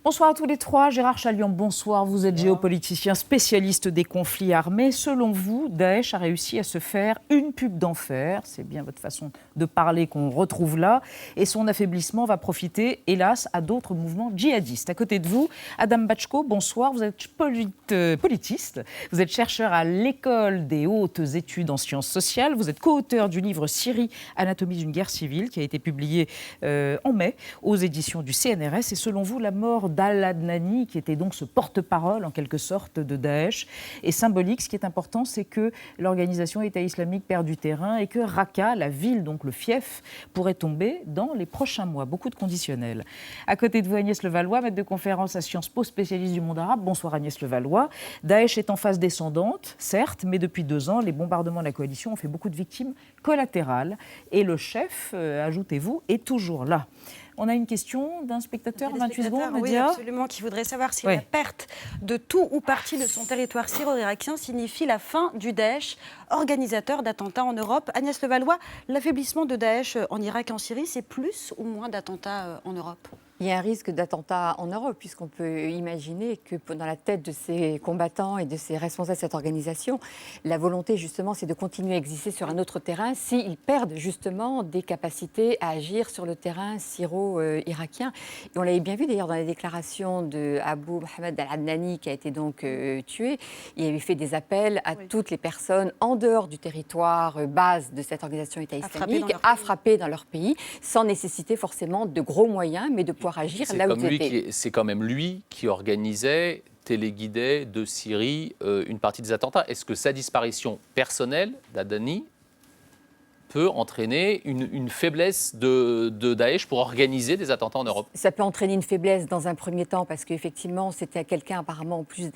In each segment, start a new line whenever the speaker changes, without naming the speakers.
Bonsoir à tous les trois. Gérard Chalian, bonsoir. Vous êtes géopoliticien spécialiste des conflits armés. Selon vous, Daesh a réussi à se faire une pub d'enfer. C'est bien votre façon de parler qu'on retrouve là. Et son affaiblissement va profiter, hélas, à d'autres mouvements djihadistes. À côté de vous, Adam Bachko, bonsoir. Vous êtes politiste. Vous êtes chercheur à l'École des hautes études en sciences sociales. Vous êtes co-auteur du livre Syrie, anatomie d'une guerre civile, qui a été publié en mai aux éditions du CNRS. Et selon vous, la mort d'Al-Adnani, qui était donc ce porte-parole en quelque sorte de Daesh, est symbolique. Ce qui est important, c'est que l'organisation État islamique perd du terrain et que Raqqa, la ville, donc le fief, pourrait tomber dans les prochains mois. Beaucoup de conditionnels. À côté de vous, Agnès Levallois, maître de conférence à Sciences Po, spécialiste du monde arabe. Bonsoir Agnès Levallois. Daesh est en phase descendante, certes, mais depuis 2 ans, les bombardements de la coalition ont fait beaucoup de victimes collatérales. Et le chef, ajoutez-vous, est toujours là. On a une question d'un spectateur, 28 secondes,
oui,
Nadia.
Absolument, qui voudrait savoir si la perte de tout ou partie de son territoire syro-irakien signifie la fin du Daesh, organisateur d'attentats en Europe. Agnès Levallois, l'affaiblissement de Daesh en Irak et en Syrie, c'est plus ou moins d'attentats en Europe ?
Il y a un risque d'attentat en Europe, puisqu'on peut imaginer que dans la tête de ces combattants et de ces responsables de cette organisation, la volonté justement c'est de continuer à exister sur un autre terrain s'ils perdent justement des capacités à agir sur le terrain syro-irakien. Et on l'avait bien vu d'ailleurs dans les déclarations de Abu Mohamed Al-Adnani qui a été donc tué. Il avait fait des appels à toutes les personnes en dehors du territoire base de cette organisation État islamique à frapper dans leur pays sans nécessiter forcément de gros moyens, mais de pouvoir agir là où ils étaient.
C'est quand même lui qui organisait, téléguidait de Syrie une partie des attentats. Est-ce que sa disparition personnelle d'Adnani peut entraîner une faiblesse de Daesh pour organiser des attentats en Europe?
Ça peut entraîner une faiblesse dans un premier temps parce qu'effectivement, c'était quelqu'un apparemment en plus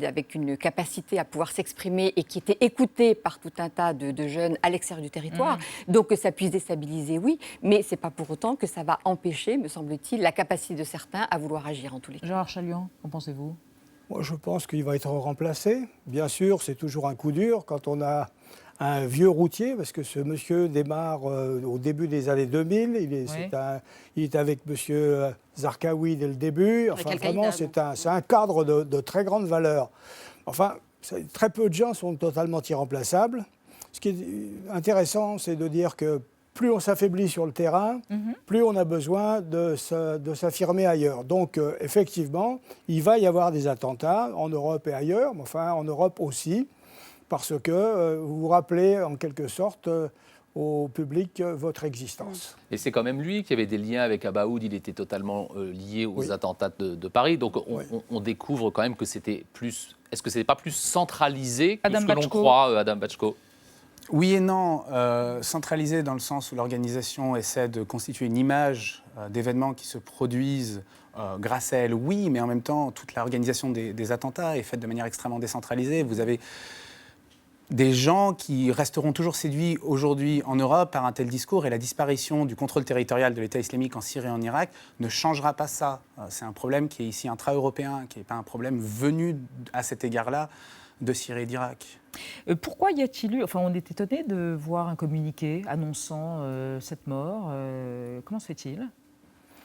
avec une capacité à pouvoir s'exprimer et qui était écouté par tout un tas de jeunes à l'extérieur du territoire. Donc que ça puisse déstabiliser, oui, mais ce n'est pas pour autant que ça va empêcher, me semble-t-il, la capacité de certains à vouloir agir en tous les cas.
Gérard Chalian, qu'en pensez-vous ?
Moi, je pense qu'il va être remplacé. Bien sûr, c'est toujours un coup dur quand on a un vieux routier, parce que ce monsieur démarre au début des années 2000. Il est avec monsieur Zarqawi dès le début. Enfin, vraiment, c'est un cadre de très grande valeur. Enfin, très peu de gens sont totalement irremplaçables. Ce qui est intéressant, c'est de dire que plus on s'affaiblit sur le terrain, plus on a besoin de s'affirmer ailleurs. Donc, effectivement, il va y avoir des attentats en Europe et ailleurs, mais enfin, en Europe aussi, parce que vous vous rappelez, en quelque sorte, au public, votre existence.
Et c'est quand même lui qui avait des liens avec Abaoud, il était totalement lié aux attentats de Paris, donc on découvre quand même que c'était plus... Est-ce que ce n'est pas plus centralisé que ce que l'on croit, Adam Bachko ?
Oui et non, centralisé dans le sens où l'organisation essaie de constituer une image d'événements qui se produisent grâce à elle, oui, mais en même temps, toute l'organisation des attentats est faite de manière extrêmement décentralisée. Vous avez des gens qui resteront toujours séduits aujourd'hui en Europe par un tel discours, et la disparition du contrôle territorial de l'État islamique en Syrie et en Irak ne changera pas ça. C'est un problème qui est ici intra-européen, qui n'est pas un problème venu à cet égard-là de Syrie et d'Irak.
Pourquoi y a-t-il eu... Enfin, on est étonné de voir un communiqué annonçant cette mort. Comment se fait-il ?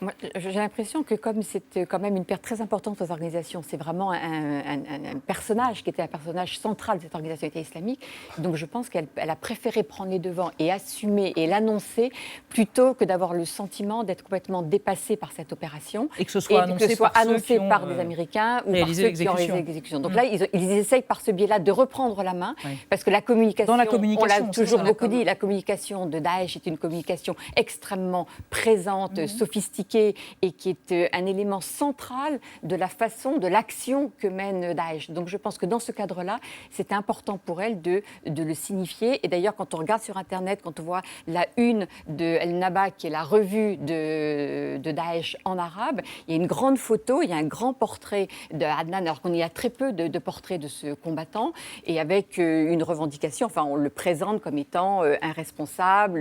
Moi, j'ai l'impression que comme c'est quand même une perte très importante aux organisations, c'est vraiment un personnage qui était un personnage central de cette organisation État islamique. Donc je pense qu'elle a préféré prendre les devants et assumer et l'annoncer plutôt que d'avoir le sentiment d'être complètement dépassée par cette opération.
Et que ce soit
annoncé par des Américains ou par ceux qui ont réalisé l'exécution. Donc là, ils essayent par ce biais-là de reprendre la main parce que la communication, on l'a toujours beaucoup dit, la communication de Daesh est une communication extrêmement présente, sophistiquée, et qui est un élément central de la façon, de l'action que mène Daesh. Donc je pense que dans ce cadre-là, c'est important pour elle de le signifier. Et d'ailleurs, quand on regarde sur Internet, quand on voit la une de El Naba, qui est la revue de Daesh en arabe, il y a une grande photo, il y a un grand portrait de Adnan, alors qu'on y a très peu de portraits de ce combattant, et avec une revendication, enfin on le présente comme étant un responsable,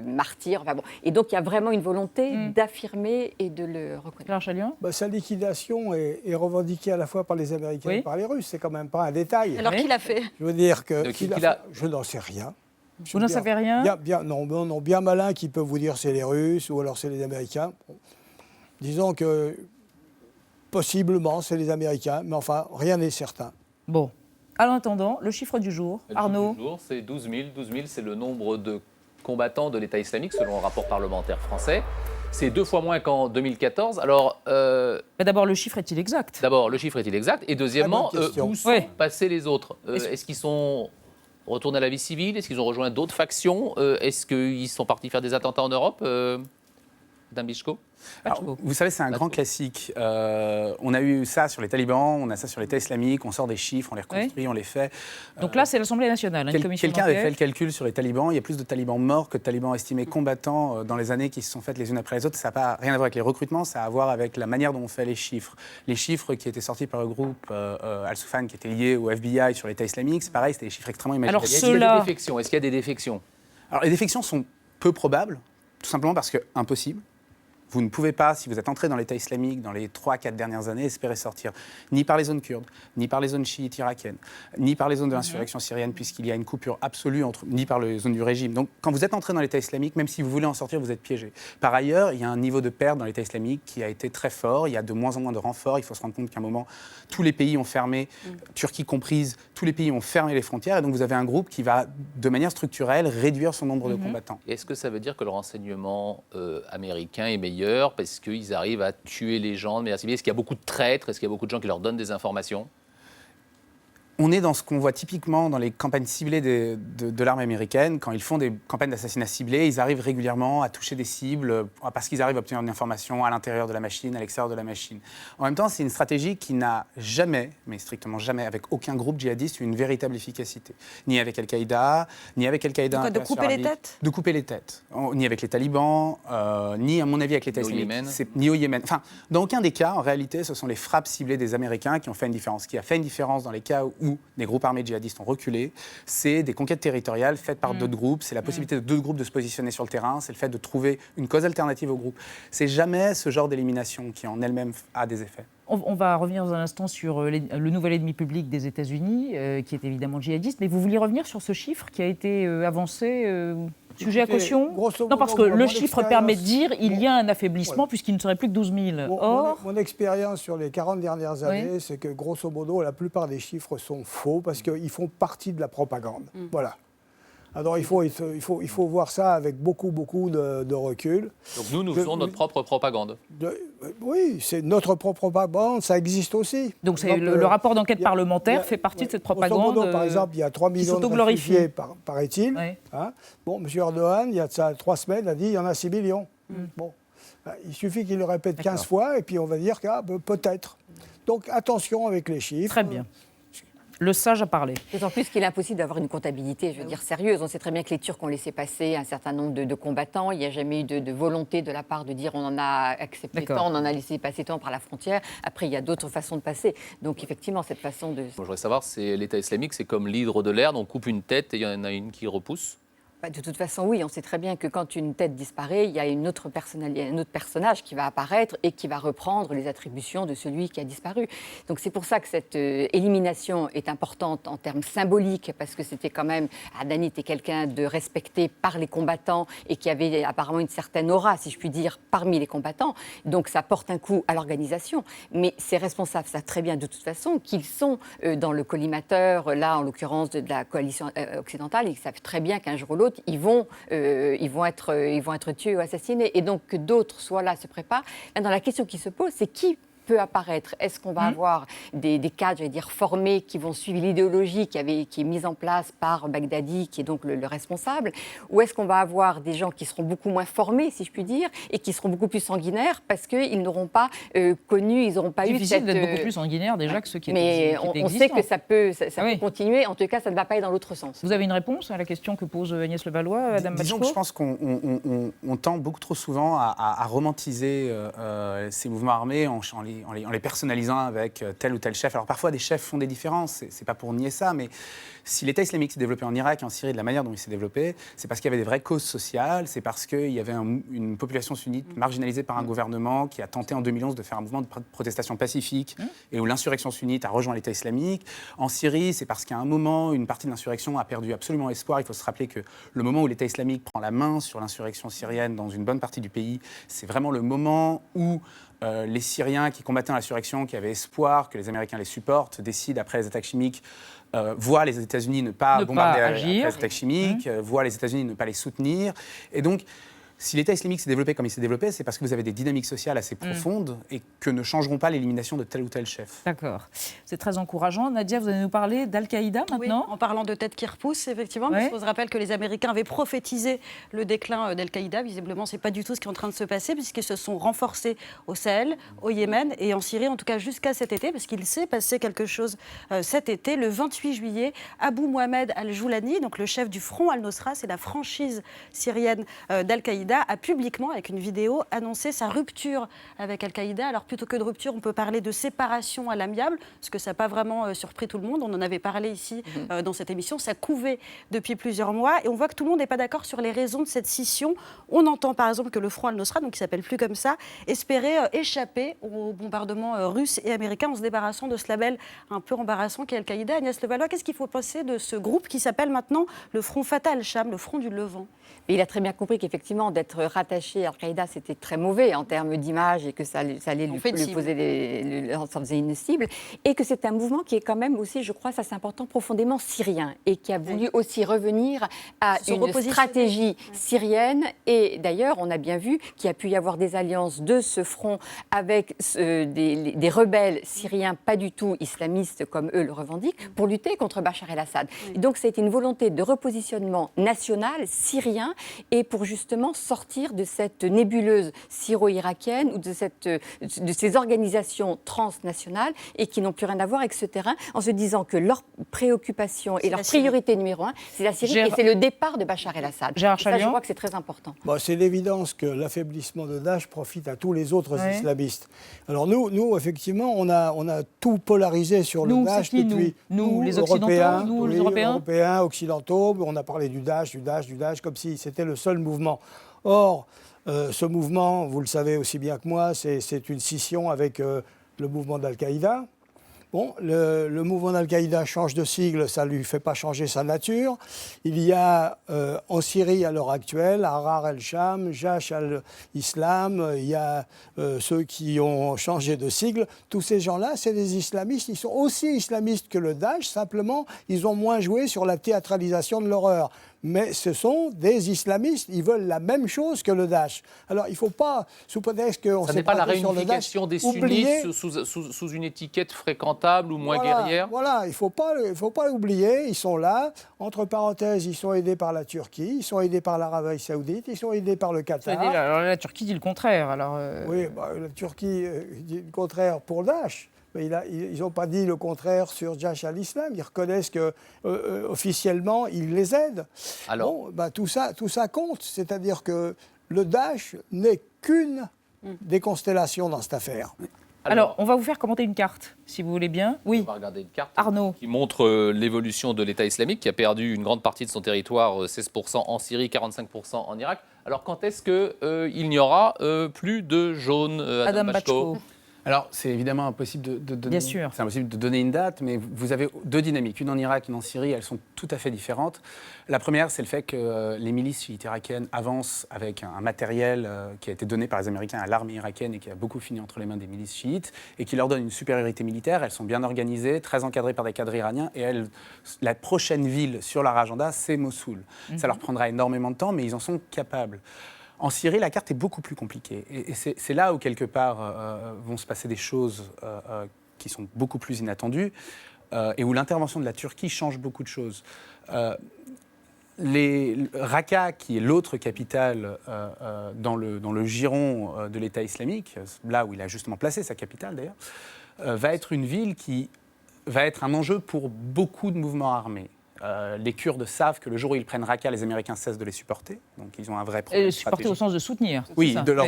martyr, enfin bon. Et donc il y a vraiment une volonté d'affirmer et de le reconnaître.
Sa liquidation est revendiquée à la fois par les Américains et par les Russes. C'est quand même pas un détail.
Alors qui l'a fait ?
Je veux dire que je n'en sais rien.
Vous n'en savez rien ?
Bien malin qui peut vous dire c'est les Russes ou alors c'est les Américains. Disons que possiblement c'est les Américains, mais enfin rien n'est certain.
Bon. En attendant, le chiffre du jour, Arnaud.
Le chiffre du jour, c'est 12 000. 12 000, c'est le nombre de combattants de l'État islamique, selon un rapport parlementaire français. C'est 2 fois moins qu'en 2014. Alors,
d'abord, le chiffre est-il exact?
D'abord, le chiffre est-il exact? Et deuxièmement, où sont passés les autres? Est-ce qu'ils sont retournés à la vie civile? Est-ce qu'ils ont rejoint d'autres factions? Est-ce qu'ils sont partis faire des attentats en Europe? Madame Bichko?
Alors, vous savez, c'est un grand classique. On a eu ça sur les talibans, on a ça sur l'État islamique, on sort des chiffres, on les reconstruit, on les fait.
Donc là, c'est l'Assemblée nationale, une commission
Quelqu'un avait fait le calcul sur les talibans. Il y a plus de talibans morts que de talibans estimés combattants dans les années qui se sont faites les unes après les autres. Ça n'a pas rien à voir avec les recrutements, ça a à voir avec la manière dont on fait les chiffres. Les chiffres qui étaient sortis par le groupe Al-Soufan, qui était lié au FBI sur l'État islamique, c'est pareil, c'était des chiffres extrêmement imaginaires.
Alors,
Est-ce qu'il y a des défections? Est-ce qu'il y a des défections?
Alors, les défections sont peu probables, tout simplement parce que impossible. Vous ne pouvez pas, si vous êtes entré dans l'État islamique dans les 3-4 dernières années, espérer sortir ni par les zones kurdes, ni par les zones chiites irakiennes, ni par les zones de l'insurrection syrienne, puisqu'il y a une coupure absolue entre, ni par les zones du régime. Donc, quand vous êtes entré dans l'État islamique, même si vous voulez en sortir, vous êtes piégé. Par ailleurs, il y a un niveau de perte dans l'État islamique qui a été très fort. Il y a de moins en moins de renforts. Il faut se rendre compte qu'à un moment, tous les pays ont fermé, Turquie comprise, tous les pays ont fermé les frontières. Et donc, vous avez un groupe qui va, de manière structurelle, réduire son nombre de combattants.
Est-ce que ça veut dire que le renseignement américain est meilleur parce qu'ils arrivent à tuer les gens? Est-ce qu'il y a beaucoup de traîtres? Est-ce qu'il y a beaucoup de gens qui leur donnent des informations?
On est dans ce qu'on voit typiquement dans les campagnes ciblées de l'armée américaine. Quand ils font des campagnes d'assassinat ciblées, ils arrivent régulièrement à toucher des cibles parce qu'ils arrivent à obtenir une information à l'intérieur de la machine, à l'extérieur de la machine. En même temps, c'est une stratégie qui n'a jamais, mais strictement jamais, avec aucun groupe djihadiste, une véritable efficacité. Ni avec Al-Qaïda, ni avec Al-Qaïda.
De couper les têtes?
De couper les têtes. Ni avec les talibans, ni, à mon avis, avec l'État islamique. Ni au Yémen. Enfin, dans aucun des cas, en réalité, ce sont les frappes ciblées des Américains qui ont fait une différence. Ce qui a fait une différence dans les cas où des groupes armés djihadistes ont reculé, c'est des conquêtes territoriales faites par d'autres groupes, c'est la possibilité de d'autres groupes de se positionner sur le terrain, c'est le fait de trouver une cause alternative au groupe. C'est jamais ce genre d'élimination qui en elle-même a des effets.
On va revenir dans un instant sur le nouvel ennemi public des États-Unis, qui est évidemment djihadiste, mais vous vouliez revenir sur ce chiffre qui a été avancé, sujet à caution? Non, parce que le chiffre permet de dire qu'il y a un affaiblissement puisqu'il ne serait plus que 12 000. Or,
mon expérience sur les 40 dernières années, c'est que grosso modo, la plupart des chiffres sont faux parce qu'ils font partie de la propagande. Voilà. Alors il faut voir ça avec beaucoup de recul.
Donc nous faisons notre propre propagande.
Oui, c'est notre propre propagande, ça existe aussi.
Donc le rapport d'enquête parlementaire fait partie de cette propagande.
Modo, par exemple, il y a 3 millions de réfugiés, paraît-il. Oui. Hein, bon, M. Erdogan, il y a de ça 3 semaines, a dit il y en a 6 millions. Bon, il suffit qu'il le répète 15 fois et puis on va dire que peut-être. Donc attention avec les chiffres.
Très bien. Le sage a parlé.
D'autant plus qu'il est impossible d'avoir une comptabilité, je veux dire, sérieuse. On sait très bien que les Turcs ont laissé passer un certain nombre de combattants. Il n'y a jamais eu de volonté de la part de dire on en a accepté tant, on en a laissé passer tant par la frontière. Après, il y a d'autres façons de passer. Donc, effectivement, cette façon de...
Moi, je voudrais savoir, c'est l'État islamique, c'est comme l'hydre de l'herbe, on coupe une tête et il y en a une qui repousse.
De toute façon, oui, on sait très bien que quand une tête disparaît, il y a un autre personnage qui va apparaître et qui va reprendre les attributions de celui qui a disparu. Donc c'est pour ça que cette élimination est importante en termes symboliques, parce que c'était quand même, Adani était quelqu'un de respecté par les combattants et qui avait apparemment une certaine aura, si je puis dire, parmi les combattants. Donc ça porte un coup à l'organisation. Mais ces responsables savent très bien de toute façon qu'ils sont dans le collimateur, là en l'occurrence de la coalition occidentale, ils savent très bien qu'un jour ou l'autre, ils vont être tués ou assassinés. Et donc que d'autres soient là, se préparent. Dans la question qui se pose, c'est qui peut apparaître? Est-ce qu'on va avoir des cadres, j'allais dire, formés qui vont suivre l'idéologie qui est mise en place par Baghdadi, qui est donc le responsable? Ou est-ce qu'on va avoir des gens qui seront beaucoup moins formés, si je puis dire, et qui seront beaucoup plus sanguinaires parce qu'ils n'auront pas connu, ils n'auront pas eu cette...
Difficile d'être beaucoup plus sanguinaire déjà que ceux qui
étaient existants. Mais on sait que ça peut continuer. En tout cas, ça ne va pas aller dans l'autre sens.
Vous avez une réponse à la question que pose Agnès Levallois, Madame Bachko?
Disons que je pense qu'on tend beaucoup trop souvent à romantiser ces mouvements armés en les personnalisant avec tel ou tel chef. Alors parfois, des chefs font des différences, c'est pas pour nier ça, mais si l'État islamique s'est développé en Irak et en Syrie de la manière dont il s'est développé, c'est parce qu'il y avait des vraies causes sociales, c'est parce qu'il y avait une population sunnite marginalisée par un gouvernement qui a tenté en 2011 de faire un mouvement de protestation pacifique et où l'insurrection sunnite a rejoint l'État islamique. En Syrie, c'est parce qu'à un moment, une partie de l'insurrection a perdu absolument espoir. Il faut se rappeler que le moment où l'État islamique prend la main sur l'insurrection syrienne dans une bonne partie du pays, c'est vraiment le moment où les Syriens qui combattaient l'insurrection, qui avaient espoir que les Américains les supportent, décident après les attaques chimiques, voient les États-Unis ne pas bombarder après les attaques chimiques, voient les États-Unis ne pas les soutenir. Et donc, si l'État islamique s'est développé comme il s'est développé, c'est parce que vous avez des dynamiques sociales assez profondes et que ne changeront pas l'élimination de tel ou tel chef.
D'accord. C'est très encourageant. Nadia, vous allez nous parler d'Al-Qaïda maintenant ?
Oui, en parlant de tête qui repousse, effectivement, parce qu'on se rappelle que les Américains avaient prophétisé le déclin d'Al-Qaïda. Visiblement, ce n'est pas du tout ce qui est en train de se passer, puisqu'ils se sont renforcés au Sahel, au Yémen et en Syrie, en tout cas jusqu'à cet été, parce qu'il s'est passé quelque chose cet été. Le 28 juillet, Abu Mohamed al-Joulani, donc le chef du Front al-Nosra, c'est la franchise syrienne d'Al-Qaïda, a publiquement, avec une vidéo, annoncé sa rupture avec Al-Qaïda. Alors plutôt que de rupture, on peut parler de séparation à l'amiable, parce que ça n'a pas vraiment surpris tout le monde. On en avait parlé ici dans cette émission. Ça couvait depuis plusieurs mois et on voit que tout le monde n'est pas d'accord sur les raisons de cette scission. On entend par exemple que le Front al-Nosra, donc qui ne s'appelle plus comme ça, espérait échapper au bombardement russe et américain en se débarrassant de ce label un peu embarrassant qu'est Al-Qaïda. Agnès Levallois, qu'est-ce qu'il faut penser de ce groupe qui s'appelle maintenant le Front Fatah al-Sham, le Front du Levant ?
Mais il a très bien compris qu'effectivement, d'être rattaché à Al-Qaïda, c'était très mauvais en termes d'image et que ça allait lui poser ça faisait une cible. Et que c'est un mouvement qui est quand même aussi, je crois, ça c'est important, profondément syrien et qui a voulu aussi revenir à une stratégie syrienne. Et d'ailleurs, on a bien vu qu'il y a pu y avoir des alliances de ce front avec des rebelles syriens pas du tout islamistes comme eux le revendiquent pour lutter contre Bachar el-Assad. Et donc, c'est une volonté de repositionnement national syrien et pour justement sortir de cette nébuleuse syro-irakienne ou de ces organisations transnationales et qui n'ont plus rien à voir avec ce terrain, en se disant que leur préoccupation et leur priorité numéro 1, c'est la Syrie et c'est le départ de Bachar el-Assad. Ça, je crois que c'est très important.
Bon, c'est l'évidence que l'affaiblissement de Daesh profite à tous les autres islamistes. Alors nous, effectivement, on a tout polarisé sur le Daesh depuis...
Nous, les Occidentaux, nous, les
Européens, Occidentaux, on a parlé du Daesh, comme si c'était le seul mouvement. Or, ce mouvement, vous le savez aussi bien que moi, c'est une scission avec le mouvement d'Al-Qaïda. Bon, le mouvement d'Al-Qaïda change de sigle, ça ne lui fait pas changer sa nature. Il y a en Syrie à l'heure actuelle, Ahrar el-Sham, Jaish al-Islam, il y a ceux qui ont changé de sigle. Tous ces gens-là, c'est des islamistes, ils sont aussi islamistes que le Daesh, simplement ils ont moins joué sur la théâtralisation de l'horreur. Mais ce sont des islamistes, ils veulent la même chose que le Daesh. Alors il ne faut pas, sous prétexte qu'on
ça n'est pas la réunification des sunnites sous une étiquette fréquentable ou moins guerrière.
Voilà, il ne faut pas l'oublier, ils sont là. Entre parenthèses, ils sont aidés par la Turquie, ils sont aidés par l'Arabie Saoudite, ils sont aidés par le Qatar.
Alors, la Turquie dit le contraire.
Oui, la Turquie dit le contraire pour le Daesh. Mais ils n'ont pas dit le contraire sur Jaish al-Islam. Ils reconnaissent que officiellement, ils les aident.
Alors,
bon, tout ça compte. C'est-à-dire que le Daesh n'est qu'une des constellations dans cette affaire.
Alors, on va vous faire commenter une carte, si vous voulez bien. Oui.
On va regarder une carte
Arnaud.
Qui montre l'évolution de l'État islamique, qui a perdu une grande partie de son territoire, 16% en Syrie, 45% en Irak. Alors, quand est-ce qu'il n'y aura plus de jaune, Adam Bachko ?
Alors, c'est évidemment impossible de donner, c'est impossible de donner une date, mais vous avez deux dynamiques, une en Irak, une en Syrie, elles sont tout à fait différentes. La première, c'est le fait que les milices chiites irakiennes avancent avec un matériel qui a été donné par les Américains à l'armée irakienne et qui a beaucoup fini entre les mains des milices chiites et qui leur donne une supériorité militaire. Elles sont bien organisées, très encadrées par des cadres iraniens et la prochaine ville sur leur agenda, c'est Mossoul. Ça leur prendra énormément de temps, mais ils en sont capables. En Syrie, la carte est beaucoup plus compliquée. Et c'est là où, quelque part, vont se passer des choses qui sont beaucoup plus inattendues et où l'intervention de la Turquie change beaucoup de choses. Raqqa, qui est l'autre capitale dans le giron de l'État islamique, là où il a justement placé sa capitale d'ailleurs, va être une ville qui va être un enjeu pour beaucoup de mouvements armés. Les Kurdes savent que le jour où ils prennent Raqqa, les Américains cessent de les supporter. Donc ils ont un vrai problème.
Supporter au sens de soutenir.
Oui, de leur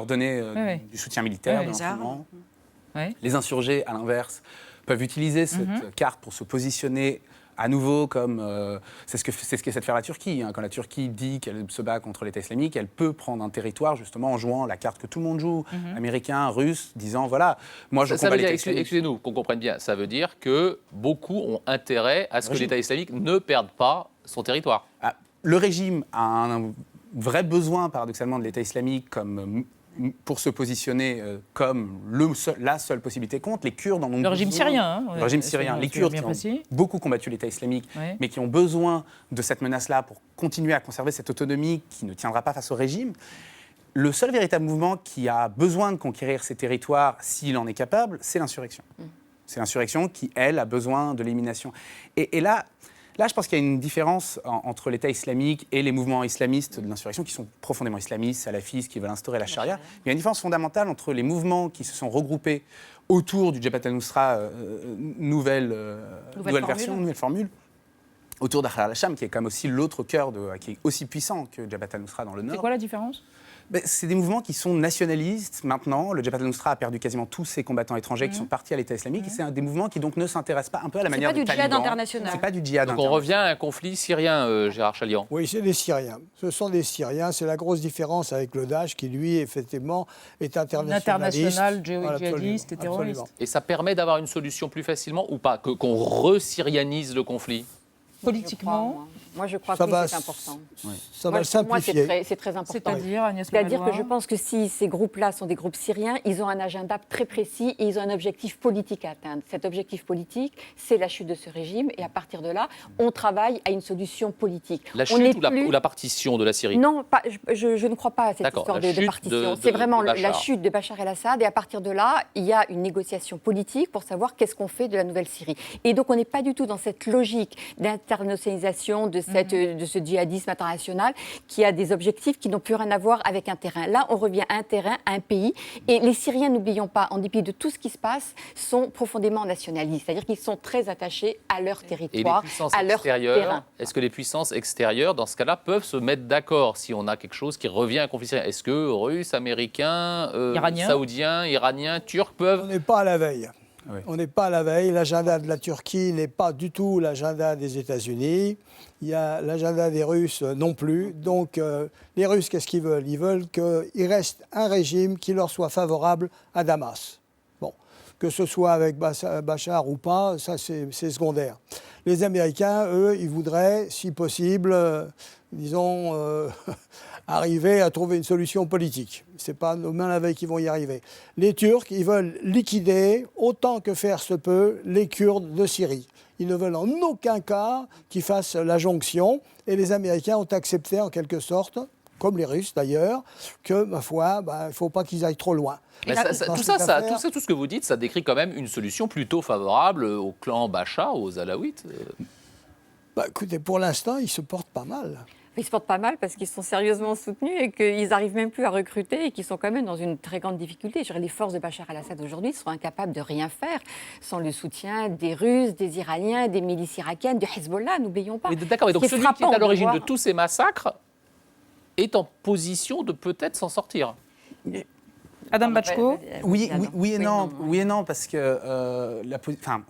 donner du soutien militaire, de l'entraînement. Les insurgés, à l'inverse, peuvent utiliser cette carte pour se positionner à nouveau comme... c'est ce qu'essaie de faire la Turquie. Quand la Turquie dit qu'elle se bat contre l'État islamique, elle peut prendre un territoire justement en jouant la carte que tout le monde joue, américain, russe, disant voilà, moi je combats l'État islamique.
Excusez-nous, qu'on comprenne bien, ça veut dire que beaucoup ont intérêt à ce que l'État islamique ne perde pas son territoire.
Le régime a un vrai besoin, paradoxalement, de l'État islamique comme pour se positionner comme la seule possibilité contre. Les Kurdes en ont
le régime syrien.
Le régime syrien. Les Kurdes qui ont beaucoup combattu l'État islamique, mais qui ont besoin de cette menace-là pour continuer à conserver cette autonomie qui ne tiendra pas face au régime. Le seul véritable mouvement qui a besoin de conquérir ces territoires, s'il en est capable, c'est l'insurrection. C'est l'insurrection qui, elle, a besoin de l'élimination. Et là, je pense qu'il y a une différence entre l'État islamique et les mouvements islamistes de l'insurrection qui sont profondément islamistes, salafistes, qui veulent instaurer la charia. Il y a une différence fondamentale entre les mouvements qui se sont regroupés autour du Jabhat al-Nusra, nouvelle formule, autour d'Ahrar al-Sham, qui est quand même aussi l'autre cœur, qui est aussi puissant que Jabhat al-Nusra dans le nord.
C'est quoi la différence ?
C'est des mouvements qui sont nationalistes maintenant. Le Jabhat al-Nusra a perdu quasiment tous ses combattants étrangers qui sont partis à l'État islamique. Et c'est des mouvements qui donc ne s'intéressent pas un peu à la manière du taliban.
C'est pas du djihad international.
C'est pas du djihad international.
Donc on revient à un conflit syrien, Gérard Chaliand.
Oui, c'est des Syriens. Ce sont des Syriens. C'est la grosse différence avec le Daesh qui, lui, effectivement, est internationaliste.
International, djihadiste et terroriste.
Et ça permet d'avoir une solution plus facilement ou pas, qu'on re-syrianise le conflit ?
Politiquement,
moi je crois que c'est important.
Ça va le simplifier.
Moi, c'est très important.
C'est-à-dire, Agnès Levallois ?
C'est-à-dire que je pense que si ces groupes-là sont des groupes syriens, ils ont un agenda très précis et ils ont un objectif politique à atteindre. Cet objectif politique, c'est la chute de ce régime et à partir de là, on travaille à une solution politique.
La chute ou la partition de la Syrie ?
Non, je ne crois pas à cette histoire de partition. C'est vraiment la chute de Bachar el-Assad et à partir de là, il y a une négociation politique pour savoir qu'est-ce qu'on fait de la nouvelle Syrie. Et donc on n'est pas du tout dans cette logique d'internationalisation de ce djihadisme international qui a des objectifs qui n'ont plus rien à voir avec un terrain. Là, on revient à un terrain, à un pays. Et les Syriens, n'oublions pas, en dépit de tout ce qui se passe, sont profondément nationalistes. C'est-à-dire qu'ils sont très attachés à leur territoire, à leur terrain.
Est-ce que les puissances extérieures, dans ce cas-là, peuvent se mettre d'accord si on a quelque chose qui revient à un conflit syrien ? Est-ce que Russes, Américains, Saoudiens, Iraniens, Turcs peuvent...
On n'est pas à la veille.
Oui.
On n'est pas à la veille. L'agenda de la Turquie n'est pas du tout l'agenda des États-Unis. Il y a l'agenda des Russes non plus. Donc, les Russes, qu'est-ce qu'ils veulent ? Ils veulent qu'il reste un régime qui leur soit favorable à Damas. Bon, que ce soit avec Bachar ou pas, ça c'est secondaire. Les Américains, eux, ils voudraient, si possible, arriver à trouver une solution politique. Ce n'est pas demain la veille qu'ils vont y arriver. Les Turcs, ils veulent liquider, autant que faire se peut, les Kurdes de Syrie. Ils ne veulent en aucun cas qu'ils fassent la jonction. Et les Américains ont accepté, en quelque sorte, comme les Russes d'ailleurs, que, ma foi, il ne faut pas qu'ils aillent trop loin.
Mais tout ce que vous dites, ça décrit quand même une solution plutôt favorable au clan Bachar, aux Alaouites.
Écoutez, pour l'instant, ils se portent pas mal.
Ils se portent pas mal parce qu'ils sont sérieusement soutenus et qu'ils n'arrivent même plus à recruter et qu'ils sont quand même dans une très grande difficulté. Les forces de Bachar el-Assad aujourd'hui seront incapables de rien faire sans le soutien des Russes, des Iraniens, des milices irakiennes, du Hezbollah, n'oublions pas.
D'accord, et donc celui qui est à l'origine de tous ces massacres est en position de peut-être s'en sortir.
Adam Bachko ?
Oui et non, parce que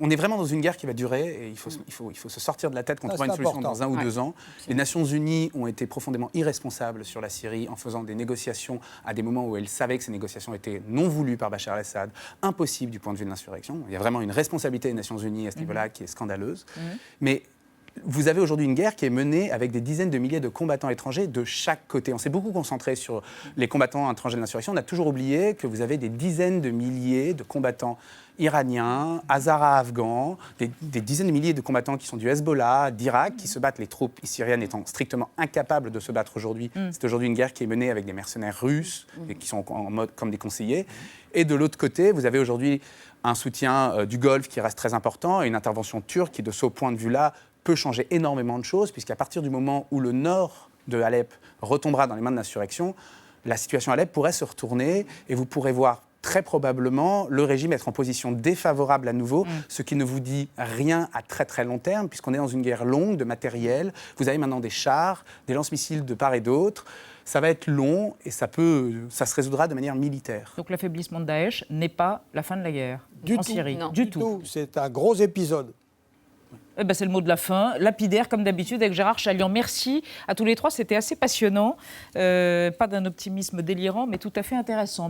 on est vraiment dans une guerre qui va durer et il faut se sortir de la tête qu'on trouvera une solution dans 1 ou 2 ans. Les Nations Unies ont été profondément irresponsables sur la Syrie en faisant des négociations à des moments où elles savaient que ces négociations étaient non voulues par Bachar el-Assad, impossibles du point de vue de l'insurrection. Il y a vraiment une responsabilité des Nations Unies à ce niveau-là qui est scandaleuse. Mais vous avez aujourd'hui une guerre qui est menée avec des dizaines de milliers de combattants étrangers de chaque côté. On s'est beaucoup concentré sur les combattants étrangers de l'insurrection. On a toujours oublié que vous avez des dizaines de milliers de combattants iraniens, hazara-afghans, des dizaines de milliers de combattants qui sont du Hezbollah, d'Irak, qui se battent, les troupes syriennes étant strictement incapables de se battre aujourd'hui. C'est aujourd'hui une guerre qui est menée avec des mercenaires russes, et qui sont en mode comme des conseillers. Et de l'autre côté, vous avez aujourd'hui un soutien du Golfe qui reste très important et une intervention turque qui, de ce point de vue-là, peut changer énormément de choses, puisqu'à partir du moment où le nord de Alep retombera dans les mains de l'insurrection, la situation à Alep pourrait se retourner et vous pourrez voir très probablement le régime être en position défavorable à nouveau, ce qui ne vous dit rien à très très long terme, puisqu'on est dans une guerre longue de matériel. Vous avez maintenant des chars, des lance-missiles de part et d'autre. Ça va être long et ça se résoudra de manière militaire.
Donc l'affaiblissement de Daesh n'est pas la fin de la guerre en Syrie.
Non.
Du tout.
C'est un gros épisode.
C'est le mot de la fin, lapidaire comme d'habitude avec Gérard Chaliand. Merci à tous les trois, c'était assez passionnant. Pas d'un optimisme délirant, mais tout à fait intéressant.